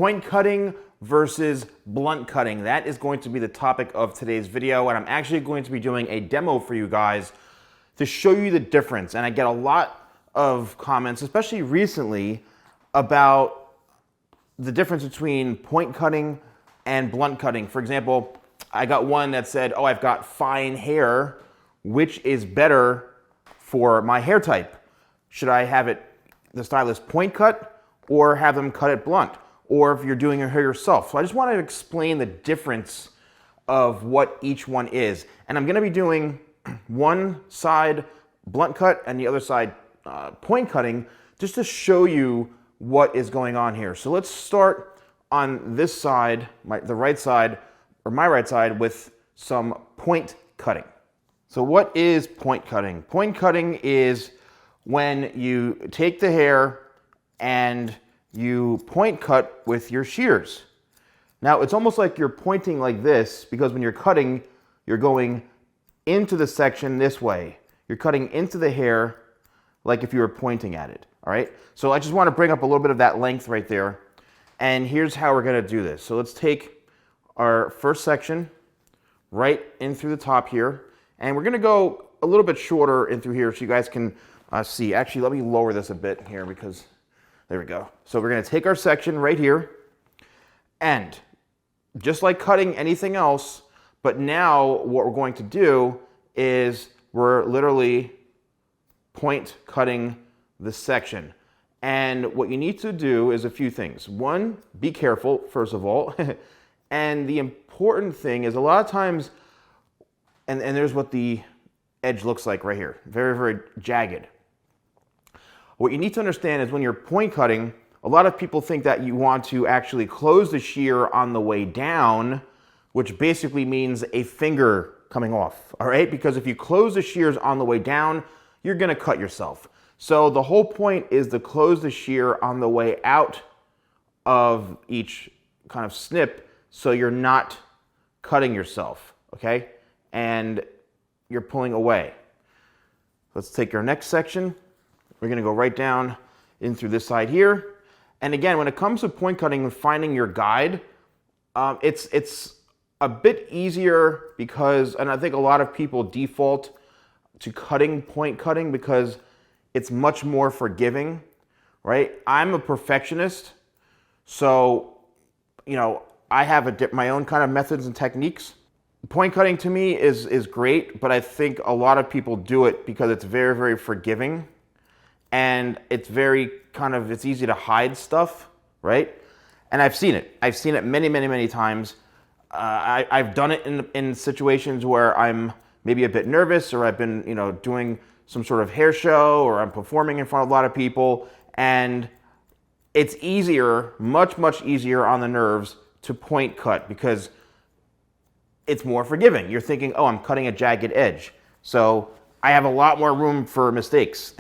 point cutting versus blunt cutting. That is going to be the topic of today's video, and I'm actually going to be doing a demo for you guys to show you the difference. And I get a lot of comments, especially recently, about the difference between point cutting and blunt cutting. For example, I got one that said, oh, I've got fine hair. Which is better for my hair type? Should I have the stylist point cut or have them cut it blunt? Or if you're doing your hair yourself. So I just wanted to explain the difference of what each one is. And I'm gonna be doing one side blunt cut and the other side point cutting, just to show you what is going on here. So let's start on this side, the right side, or my right side, with some point cutting. So what is point cutting? Point cutting is when you take the hair and you point cut with your shears. Now it's almost like you're pointing like this, because when you're cutting, you're going into the section this way. You're cutting into the hair like if you were pointing at it, all right? So I just want to bring up a little bit of that length right there. And here's how we're gonna do this. So let's take our first section right in through the top here. And we're gonna go a little bit shorter in through here so you guys can see. Actually, let me lower this a bit here, because there we go. So we're gonna take our section right here, and just like cutting anything else, but now what we're going to do is we're literally point cutting the section. And what you need to do is a few things. One, be careful, first of all. And the important thing is, a lot of times, and there's what the edge looks like right here. Very, very jagged. What you need to understand is when you're point cutting, a lot of people think that you want to actually close the shear on the way down, which basically means a finger coming off, all right? Because if you close the shears on the way down, you're gonna cut yourself. So the whole point is to close the shear on the way out of each kind of snip, so you're not cutting yourself, okay? And you're pulling away. Let's take our next section. We're gonna go right down in through this side here. And again, when it comes to point cutting and finding your guide, it's a bit easier because, and I think a lot of people default to point cutting because it's much more forgiving, right? I'm a perfectionist, so, you know, I have my own kind of methods and techniques. Point cutting to me is great, but I think a lot of people do it because it's very, very forgiving, and it's very it's easy to hide stuff, right? And I've seen it. I've seen it many, many, many times. I've done it in situations where I'm maybe a bit nervous, or I've been, you know, doing some sort of hair show, or I'm performing in front of a lot of people, and it's easier, much, much easier on the nerves to point cut because it's more forgiving. You're thinking, oh, I'm cutting a jagged edge, so I have a lot more room for mistakes.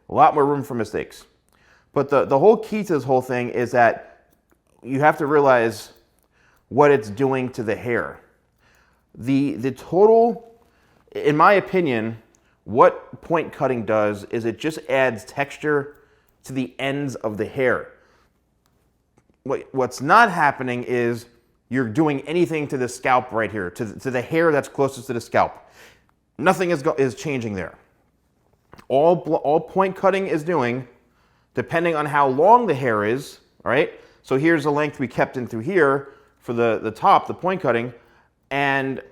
A lot more room for mistakes. But the whole key to this whole thing is that you have to realize what it's doing to the hair. The total, in my opinion, what point cutting does is it just adds texture to the ends of the hair. What's not happening is you're doing anything to the scalp right here, to the hair that's closest to the scalp. Nothing is changing there. All point cutting is doing, depending on how long the hair is, all right? So here's the length we kept in through here for the top, the point cutting. And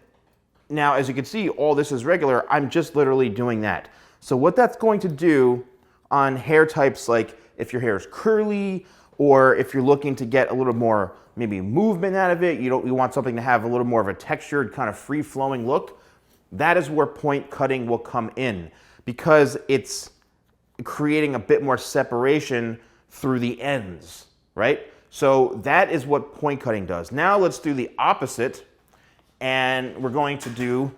now, as you can see, all this is regular. I'm just literally doing that. So what that's going to do on hair types, like if your hair is curly, or if you're looking to get a little more maybe movement out of it, you want something to have a little more of a textured, kind of free-flowing look, that is where point cutting will come in, because it's creating a bit more separation through the ends, right? So that is what point cutting does. Now let's do the opposite, and we're going to do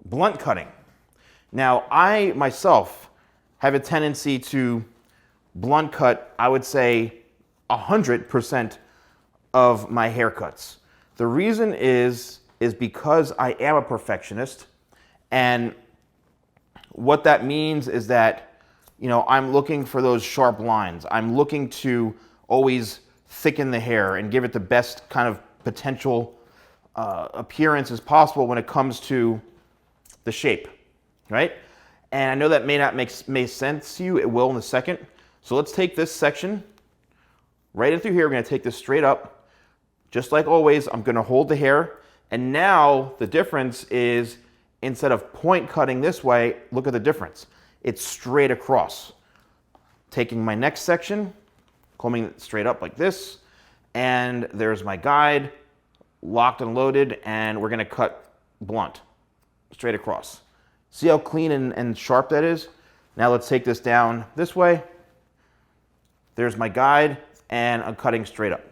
blunt cutting. Now, I myself have a tendency to blunt cut, I would say, 100% of my haircuts. The reason is because I am a perfectionist, and what that means is that, you know, I'm looking for those sharp lines. I'm looking to always thicken the hair and give it the best kind of potential appearance as possible when it comes to the shape, right? And I know that may not make sense to you. It will in a second. So let's take this section right in through here. We're going to take this straight up. Just like always, I'm going to hold the hair. And now the difference is, instead of point cutting this way, look at the difference. It's straight across. Taking my next section, combing it straight up like this, and there's my guide, locked and loaded, and we're going to cut blunt, straight across. See how clean and sharp that is? Now let's take this down this way. There's my guide, and I'm cutting straight up.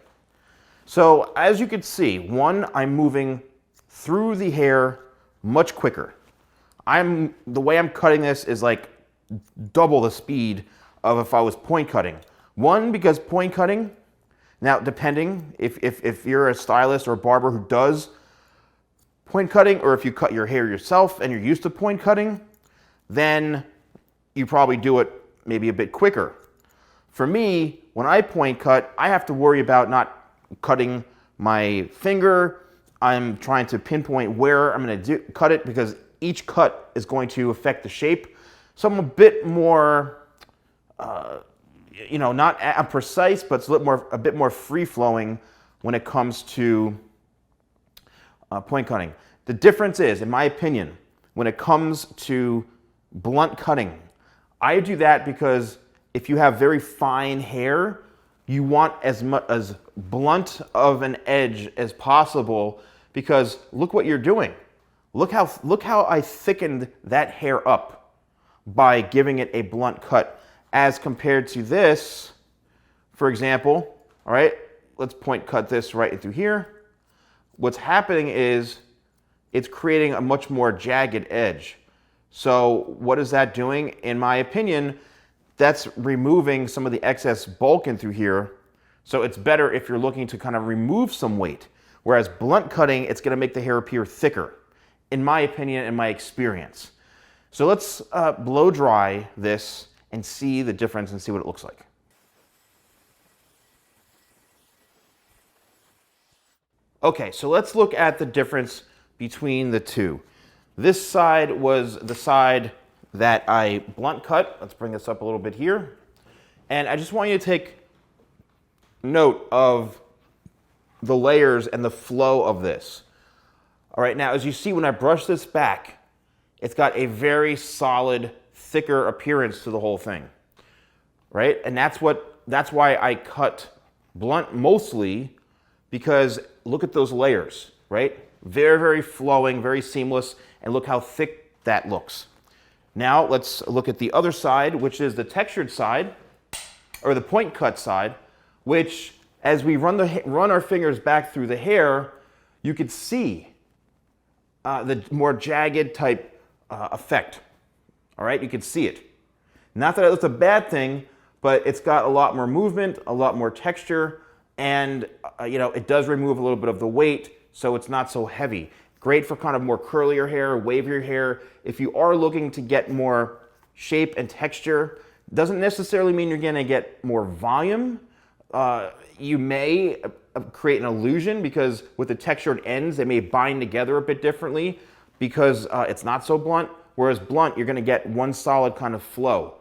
So as you can see, one, I'm moving through the hair much quicker. The way I'm cutting this is like double the speed of if I was point cutting. One, because point cutting, now depending if you're a stylist or a barber who does point cutting, or if you cut your hair yourself and you're used to point cutting, then you probably do it maybe a bit quicker. For me, when I point cut, I have to worry about not cutting my finger. I'm trying to pinpoint where I'm going to cut it, because each cut is going to affect the shape. So I'm a bit more, not precise, but it's a bit more free-flowing when it comes to point cutting. The difference is, in my opinion, when it comes to blunt cutting, I do that because if you have very fine hair, you want as blunt of an edge as possible, because look what you're doing. Look how I thickened that hair up by giving it a blunt cut, as compared to this, for example. All right, let's point cut this right through here. What's happening is it's creating a much more jagged edge. So what is that doing? In my opinion, that's removing some of the excess bulk in through here. So it's better if you're looking to kind of remove some weight. Whereas blunt cutting, it's going to make the hair appear thicker, in my opinion and my experience. So let's blow dry this and see the difference and see what it looks like. Okay, so let's look at the difference between the two. This side was the side that I blunt cut. Let's bring this up a little bit here. And I just want you to take note of the layers and the flow of this. All right, now as you see, when I brush this back, it's got a very solid, thicker appearance to the whole thing, right? And that's why I cut blunt mostly, because look at those layers, right? Very, very flowing, very seamless, and look how thick that looks. Now let's look at the other side, which is the textured side, or the point cut side, which as we run our fingers back through the hair, you could see the more jagged type effect. All right, you can see it. Not that it's a bad thing, but it's got a lot more movement, a lot more texture, and it does remove a little bit of the weight, so it's not so heavy. Great for kind of more curlier hair, wavier hair. If you are looking to get more shape and texture, doesn't necessarily mean you're going to get more volume. You may create an illusion, because with the textured ends, they may bind together a bit differently because it's not so blunt. Whereas blunt, you're going to get one solid kind of flow.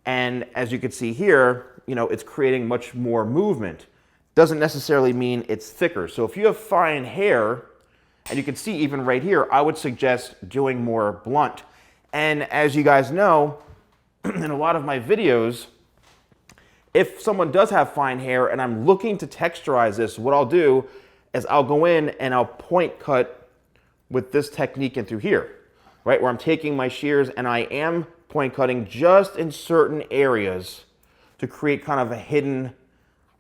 And as you can see here, it's creating much more movement. Doesn't necessarily mean it's thicker. So if you have fine hair, and you can see even right here, I would suggest doing more blunt. And as you guys know, in a lot of my videos, if someone does have fine hair and I'm looking to texturize this, what I'll do is I'll go in and I'll point cut with this technique in through here, right? Where I'm taking my shears and I am point cutting just in certain areas to create kind of a hidden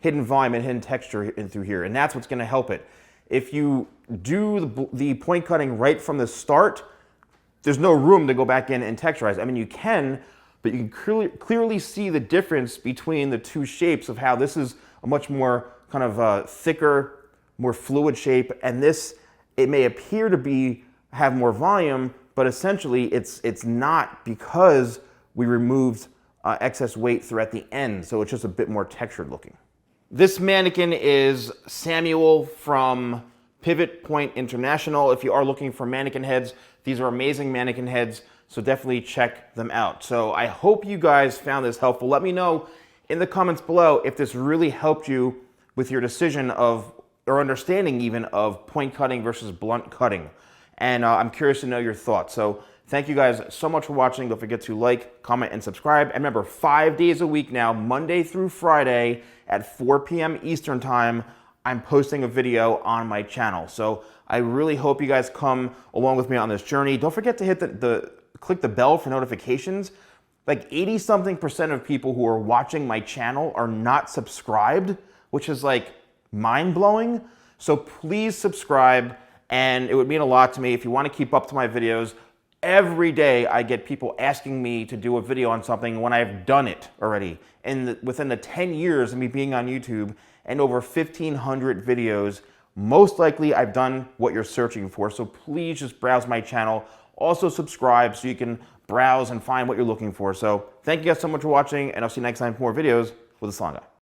volume and hidden texture in through here. And that's what's going to help it. If you do the point cutting right from the start, there's no room to go back in and texturize. I mean, you can, but you can clearly see the difference between the two shapes of how this is a much more kind of thicker, more fluid shape, and this, it may appear to have more volume, but essentially it's not, because we removed excess weight throughout the end, so it's just a bit more textured looking. This mannequin is Samuel from Pivot Point International. If you are looking for mannequin heads, these are amazing mannequin heads, so definitely check them out. So I hope you guys found this helpful. Let me know in the comments below if this really helped you with your decision of, or understanding even, of point cutting versus blunt cutting. And I'm curious to know your thoughts. So thank you guys so much for watching. Don't forget to like, comment, and subscribe. And remember, 5 days a week now, Monday through Friday at 4 p.m. Eastern Time, I'm posting a video on my channel. So I really hope you guys come along with me on this journey. Don't forget to hit click the bell for notifications. Like 80-something% of people who are watching my channel are not subscribed, which is like mind-blowing. So please subscribe, and it would mean a lot to me if you want to keep up to my videos. Every day I get people asking me to do a video on something when I've done it already. And within the 10 years of me being on YouTube and over 1,500 videos, most likely I've done what you're searching for. So please just browse my channel. Also subscribe so you can browse and find what you're looking for. So thank you guys so much for watching, and I'll see you next time for more videos with the Salon Guy.